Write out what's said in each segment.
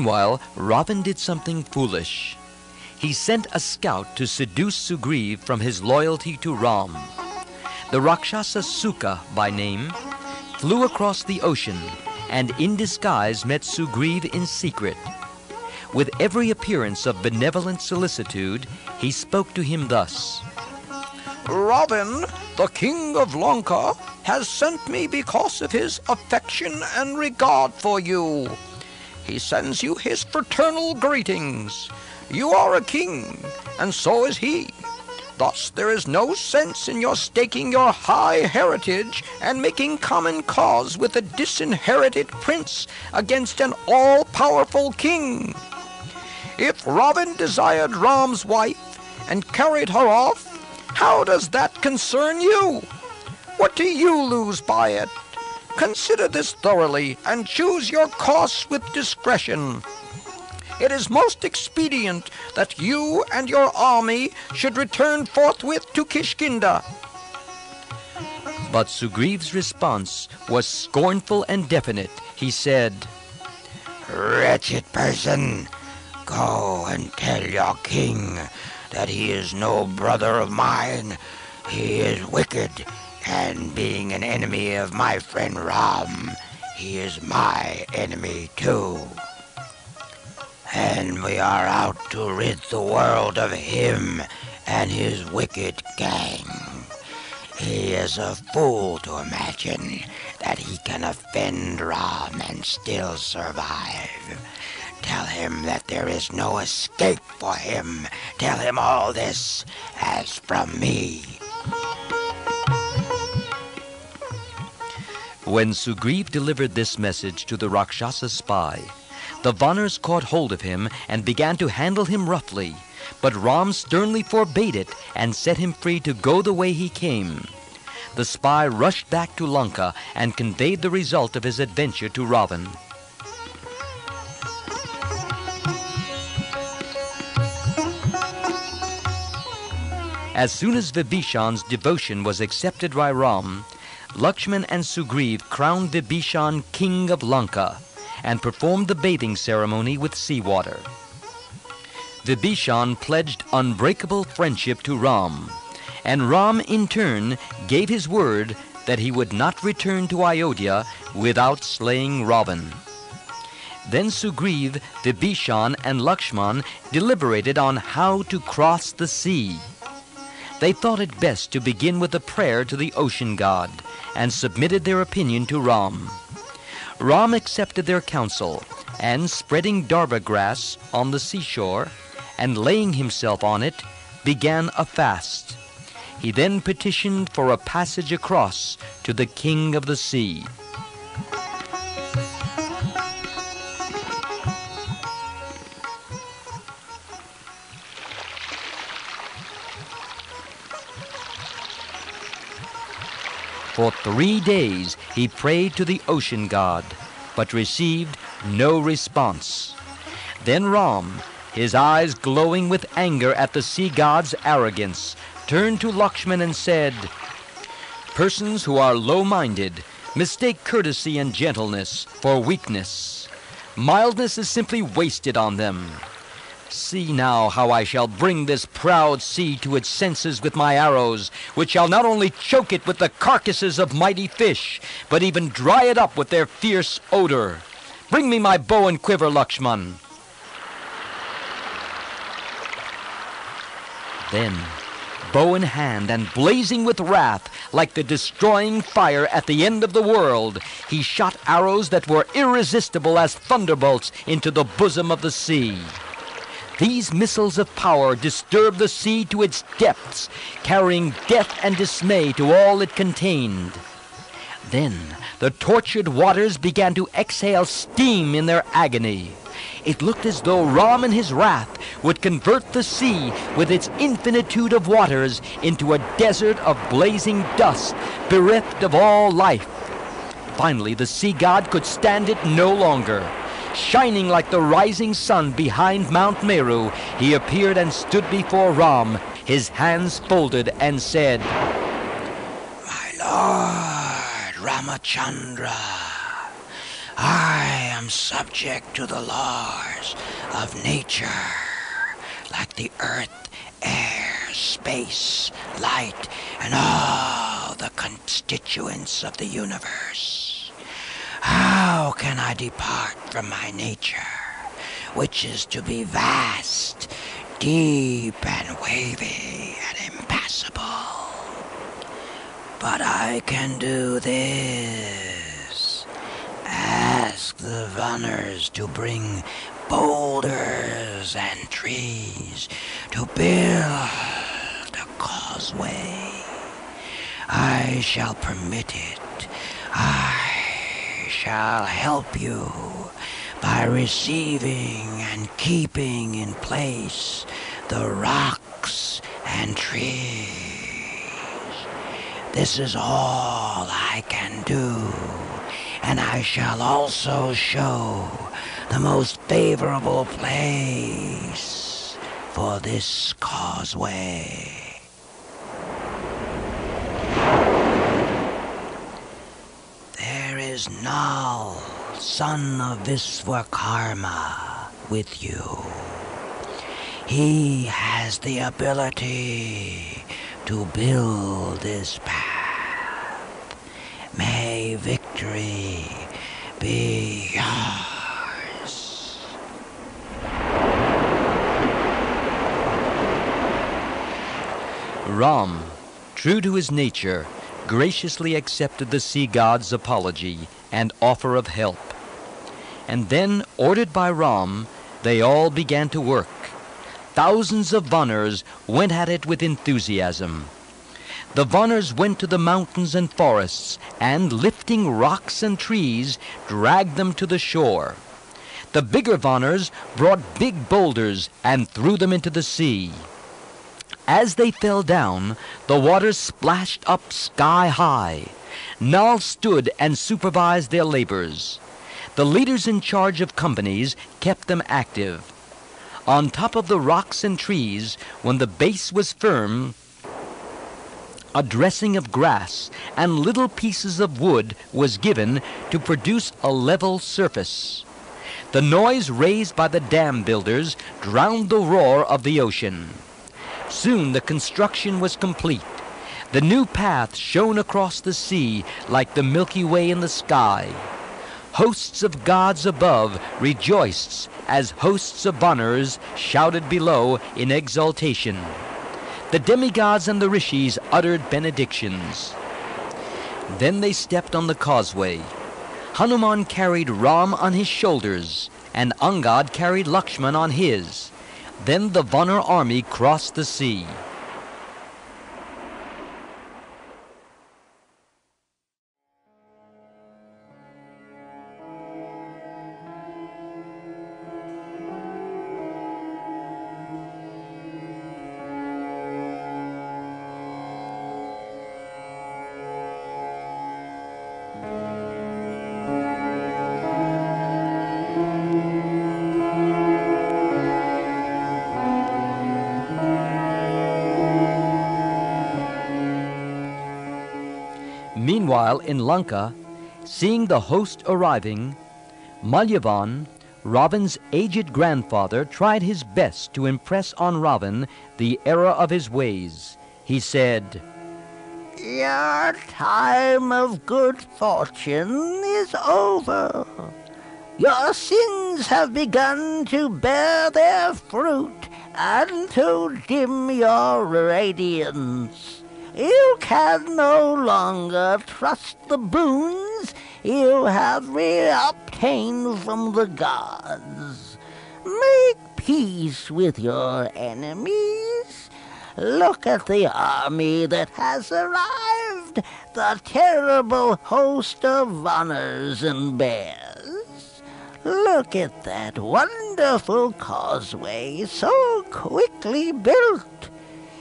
Meanwhile, Ravan did something foolish. He sent a scout to seduce Sugriv from his loyalty to Ram. The Rakshasa Suka, by name, flew across the ocean and in disguise met Sugriv in secret. With every appearance of benevolent solicitude, he spoke to him thus: Ravan, the king of Lanka, has sent me because of his affection and regard for you. He sends you his fraternal greetings. You are a king, and so is he. Thus there is no sense in your staking your high heritage and making common cause with a disinherited prince against an all-powerful king. If Ravan desired Ram's wife and carried her off, how does that concern you? What do you lose by it? Consider this thoroughly and choose your course with discretion. It is most expedient that you and your army should return forthwith to Kishkinda. But Sugriv's response was scornful and definite. He said, Wretched person, go and tell your king that he is no brother of mine. He is wicked, and being an enemy of my friend Ram, he is my enemy too. And we are out to rid the world of him and his wicked gang. He is a fool to imagine that he can offend Ram and still survive. Tell him that there is no escape for him. Tell him all this as from me. When Sugriv delivered this message to the Rakshasa spy, the Vanars caught hold of him and began to handle him roughly, but Ram sternly forbade it and set him free to go the way he came. The spy rushed back to Lanka and conveyed the result of his adventure to Ravan. As soon as Vibhishan's devotion was accepted by Ram, Lakshman and Sugriv crowned Vibhishan king of Lanka and performed the bathing ceremony with seawater. Vibhishan pledged unbreakable friendship to Ram, and Ram in turn gave his word that he would not return to Ayodhya without slaying Ravan. Then Sugriv, Vibhishan, and Lakshman deliberated on how to cross the sea. They thought it best to begin with a prayer to the ocean god and submitted their opinion to Ram. Ram accepted their counsel and, spreading darba grass on the seashore and laying himself on it, began a fast. He then petitioned for a passage across to the king of the sea. For 3 days he prayed to the ocean god, but received no response. Then Ram, his eyes glowing with anger at the sea god's arrogance, turned to Lakshman and said, Persons who are low-minded mistake courtesy and gentleness for weakness. Mildness is simply wasted on them. See now how I shall bring this proud sea to its senses with my arrows, which shall not only choke it with the carcasses of mighty fish, but even dry it up with their fierce odor. Bring me my bow and quiver, Lakshman. Then, bow in hand and blazing with wrath, like the destroying fire at the end of the world, he shot arrows that were irresistible as thunderbolts into the bosom of the sea. These missiles of power disturbed the sea to its depths, carrying death and dismay to all it contained. Then the tortured waters began to exhale steam in their agony. It looked as though Ram in his wrath would convert the sea with its infinitude of waters into a desert of blazing dust, bereft of all life. Finally, the sea god could stand it no longer. Shining like the rising sun behind Mount Meru, he appeared and stood before Ram, his hands folded, and said, My lord Ramachandra, I am am subject to the laws of nature, like the earth, air, space, light, and all the constituents of the universe. How can I depart from my nature, which is to be vast, deep, and wavy, and impassable? But I can do this. Ask the Vanners to bring boulders and trees to build a causeway. I shall permit it. I shall help you by receiving and keeping in place the rocks and trees. This is all I can do, and I shall also show the most favorable place for this causeway. There is Nal, son of Visvakarma, with you. He has the ability to build this path. May victory be yours. Ram, true to his nature, graciously accepted the sea god's apology and offer of help. And then, ordered by Ram, they all began to work. Thousands of Vanners went at it with enthusiasm. The Vanners went to the mountains and forests, and lifting rocks and trees, dragged them to the shore. The bigger Vanners brought big boulders and threw them into the sea. As they fell down, the water splashed up sky high. Nal stood and supervised their labors. The leaders in charge of companies kept them active. On top of the rocks and trees, when the base was firm, a dressing of grass and little pieces of wood was given to produce a level surface. The noise raised by the dam builders drowned the roar of the ocean. Soon the construction was complete. The new path shone across the sea like the Milky Way in the sky. Hosts of gods above rejoiced as hosts of Vanners shouted below in exultation. The demigods and the rishis uttered benedictions. Then they stepped on the causeway. Hanuman carried Ram on his shoulders, and Angad carried Lakshman on his. Then the Vannar army crossed the sea. Meanwhile, in Lanka, seeing the host arriving, Malyavan, Ravan's aged grandfather, tried his best to impress on Ravan the error of his ways. He said, "Your time of good fortune is over. Your sins have begun to bear their fruit and to dim your radiance. You can no longer trust the boons you have reobtained from the gods. Make peace with your enemies. Look at the army that has arrived, the terrible host of Vanners and bears. Look at that wonderful causeway so quickly built.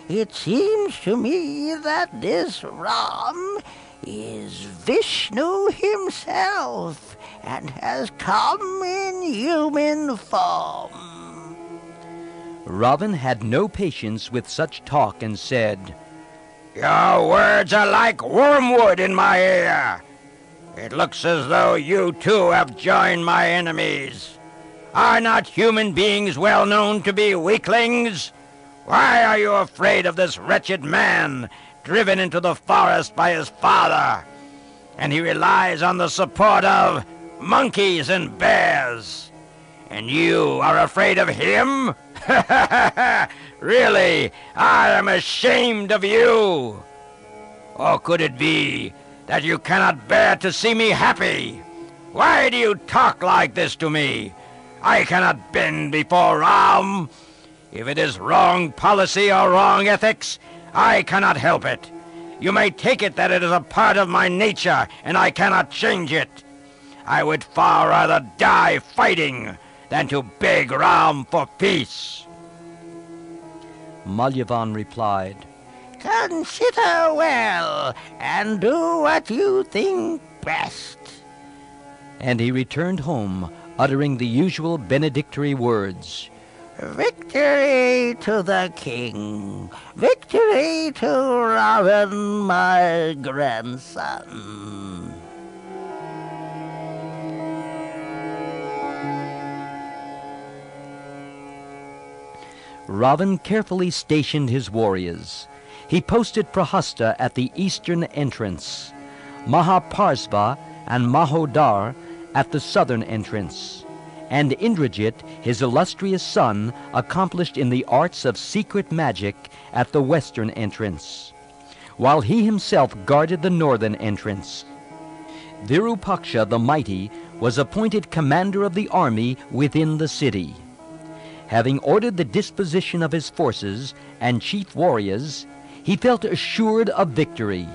It seems to me that this Ram is Vishnu himself and has come in human form." Ravan had no patience with such talk and said, "Your words are like wormwood in my ear. It looks as though you too have joined my enemies. Are not human beings well known to be weaklings? Why are you afraid of this wretched man, driven into the forest by his father? And he relies on the support of monkeys and bears. And you are afraid of him? Really, I am ashamed of you. Or could it be that you cannot bear to see me happy? Why do you talk like this to me? I cannot bend before Ram. If it is wrong policy or wrong ethics, I cannot help it. You may take it that it is a part of my nature, and I cannot change it. I would far rather die fighting than to beg Ram for peace. Malyavan replied, Consider well, and do what you think best. and he returned home, uttering the usual benedictory words. Victory to the king! Victory to Ravan, my grandson! Ravan carefully stationed his warriors. He posted Prahasta at the eastern entrance, Mahaparsva and Mahodar at the southern entrance, and Indrajit, his illustrious son, accomplished in the arts of secret magic, at the western entrance, while he himself guarded the northern entrance. Virupaksha the mighty was appointed commander of the army within the city. Having ordered the disposition of his forces and chief warriors, he felt assured of victory.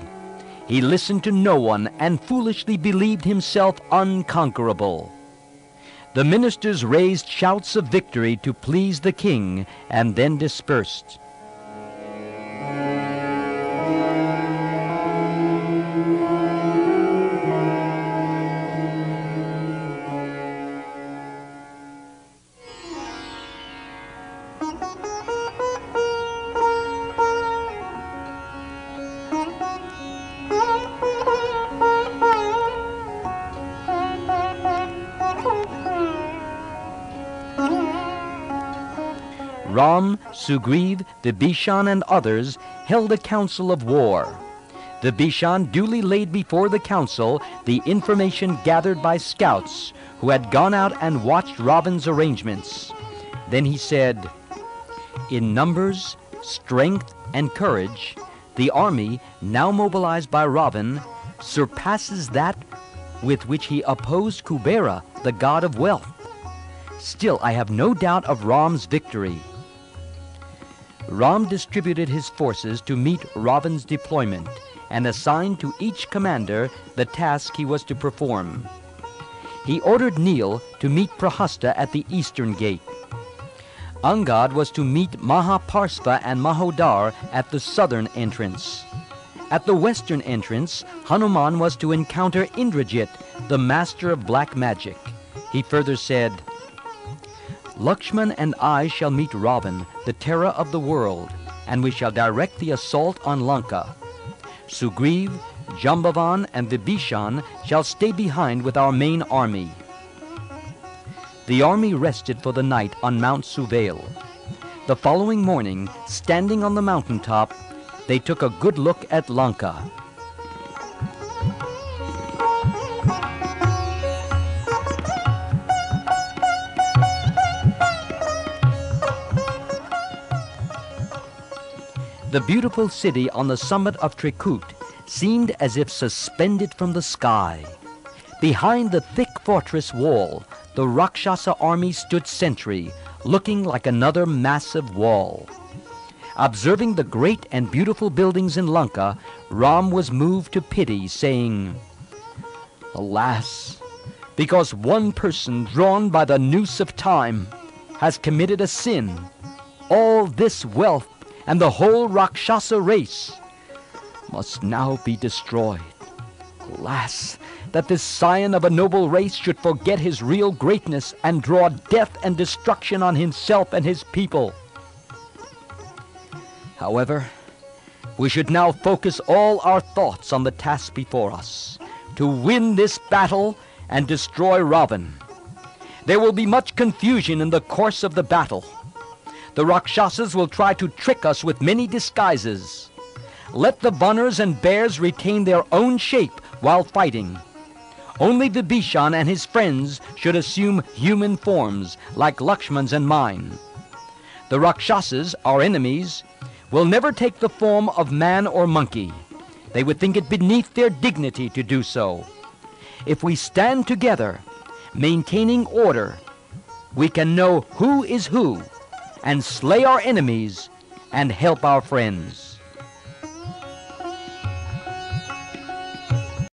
He listened to no one and foolishly believed himself unconquerable. The ministers raised shouts of victory to please the king and then dispersed. Ram, Sugriv, Vibhishan, and others held a council of war. Vibhishan duly laid before the council the information gathered by scouts who had gone out and watched Ravan's arrangements. Then he said, "In numbers, strength, and courage, the army, now mobilized by Ravan, surpasses that with which he opposed Kubera, the god of wealth. Still, I have no doubt of Ram's victory." Ram distributed his forces to meet Ravan's deployment and assigned to each commander the task he was to perform. He ordered Nil to meet Prahasta at the eastern gate. Angad was to meet Mahaparsva and Mahodar at the southern entrance. At the western entrance, Hanuman was to encounter Indrajit, the master of black magic. He further said, "Lakshman and I shall meet Ravan, the terror of the world, and we shall direct the assault on Lanka. Sugriv, Jambavan, and Vibhishan shall stay behind with our main army." The army rested for the night on Mount Suvail. The following morning, standing on the mountaintop, they took a good look at Lanka. The beautiful city on the summit of Trikut seemed as if suspended from the sky. Behind the thick fortress wall, the Rakshasa army stood sentry, looking like another massive wall. Observing the great and beautiful buildings in Lanka, Ram was moved to pity, saying, "Alas, because one person drawn by the noose of time has committed a sin, all this wealth and the whole Rakshasa race must now be destroyed. Alas, that this scion of a noble race should forget his real greatness and draw death and destruction on himself and his people." However, we should now focus all our thoughts on the task before us. to win this battle and destroy Ravan. There will be much confusion in the course of the battle. The Rakshasas will try to trick us with many disguises. Let the Vanners and bears retain their own shape while fighting. Only Vibhishan and his friends should assume human forms, like Lakshman's and mine. The Rakshasas, our enemies, will never take the form of man or monkey. They would think it beneath their dignity to do so. If we stand together, maintaining order, we can know who is who, and slay our enemies and help our friends.